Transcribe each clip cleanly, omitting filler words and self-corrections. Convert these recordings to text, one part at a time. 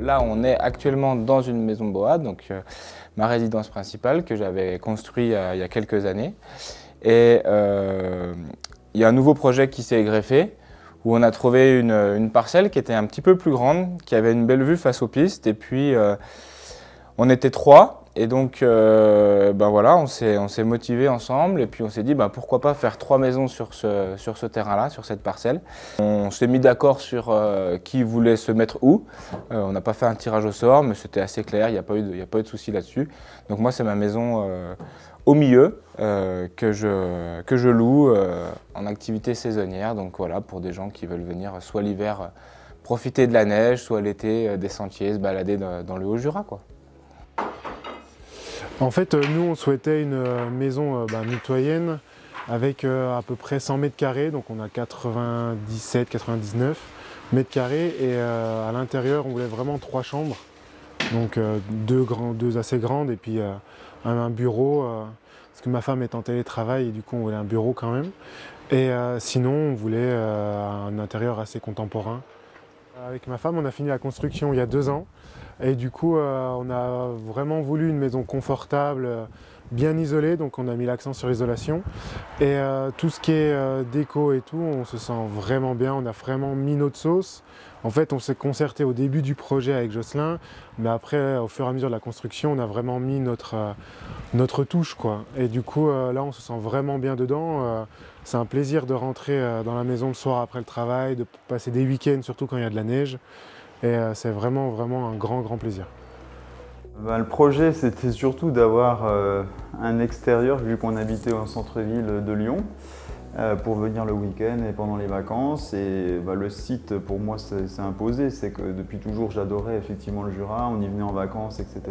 Là, on est actuellement dans une maison boa, donc ma résidence principale que j'avais construite il y a quelques années. Et il y a un nouveau projet qui s'est greffé, où on a trouvé une parcelle qui était un petit peu plus grande, qui avait une belle vue face aux pistes. Et puis, on était trois. Et donc, ben voilà, on s'est motivés ensemble. Et puis, on s'est dit, ben, pourquoi pas faire 3 maisons sur ce terrain-là, sur cette parcelle. On s'est mis d'accord sur qui voulait se mettre où. On n'a pas fait un tirage au sort, mais c'était assez clair, il n'y a pas eu de souci là-dessus. Donc moi, c'est ma maison au milieu que je loue en activité saisonnière. Donc voilà, pour des gens qui veulent venir soit l'hiver profiter de la neige, soit l'été des sentiers, se balader dans le Haut-Jura, quoi. En fait, nous, on souhaitait une maison mitoyenne avec à peu près 100 mètres carrés, donc on a 97, 99 mètres carrés, et à l'intérieur, on voulait vraiment 3 chambres, donc deux assez grandes, et puis un bureau, parce que ma femme est en télétravail, et du coup, on voulait un bureau quand même. Et sinon, on voulait un intérieur assez contemporain. Avec ma femme, on a fini la construction il y a 2 ans. Et du coup, on a vraiment voulu une maison confortable, bien isolée, donc on a mis l'accent sur l'isolation. Et tout ce qui est déco et tout, on se sent vraiment bien, on a vraiment mis notre sauce. En fait, on s'est concerté au début du projet avec Jocelyn, mais après, au fur et à mesure de la construction, on a vraiment mis notre touche, quoi. Et du coup, là, on se sent vraiment bien dedans. C'est un plaisir de rentrer dans la maison le soir après le travail, de passer des week-ends, surtout quand il y a de la neige. Et c'est vraiment, vraiment un grand, grand plaisir. Le projet, c'était surtout d'avoir un extérieur, vu qu'on habitait au centre-ville de Lyon, pour venir le week-end et pendant les vacances. Et le site, pour moi, c'est imposé. C'est que depuis toujours, j'adorais effectivement le Jura, on y venait en vacances, etc.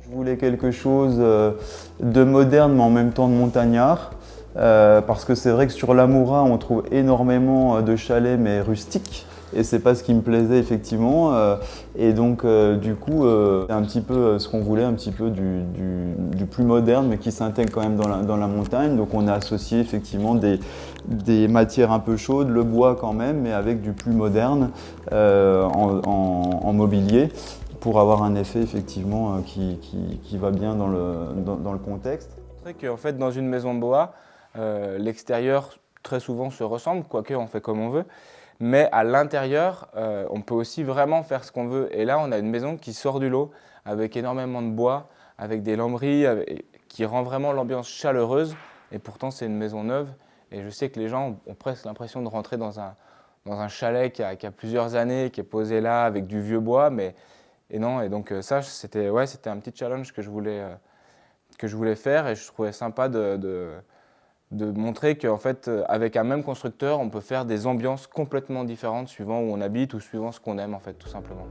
Je voulais quelque chose de moderne, mais en même temps de montagnard. Parce que c'est vrai que sur l'Amoura, on trouve énormément de chalets, mais rustiques. Et c'est pas ce qui me plaisait effectivement. Et donc du coup, c'est un petit peu ce qu'on voulait, un petit peu du plus moderne, mais qui s'intègre quand même dans la montagne. Donc on a associé effectivement des matières un peu chaudes, le bois quand même, mais avec du plus moderne en mobilier, pour avoir un effet effectivement qui va bien dans le contexte. C'est vrai qu'en fait, dans une maison boa, l'extérieur très souvent se ressemble, quoique on fait comme on veut. Mais à l'intérieur, on peut aussi vraiment faire ce qu'on veut. Et là, on a une maison qui sort du lot, avec énormément de bois, avec des lambris, qui rend vraiment l'ambiance chaleureuse. Et pourtant, c'est une maison neuve. Et je sais que les gens ont presque l'impression de rentrer dans un chalet qui a plusieurs années, qui est posé là, avec du vieux bois. Et non, et donc ça, c'était un petit challenge que je voulais faire. Et je trouvais sympa de montrer qu'en fait, avec un même constructeur, on peut faire des ambiances complètement différentes suivant où on habite ou suivant ce qu'on aime, en fait, tout simplement.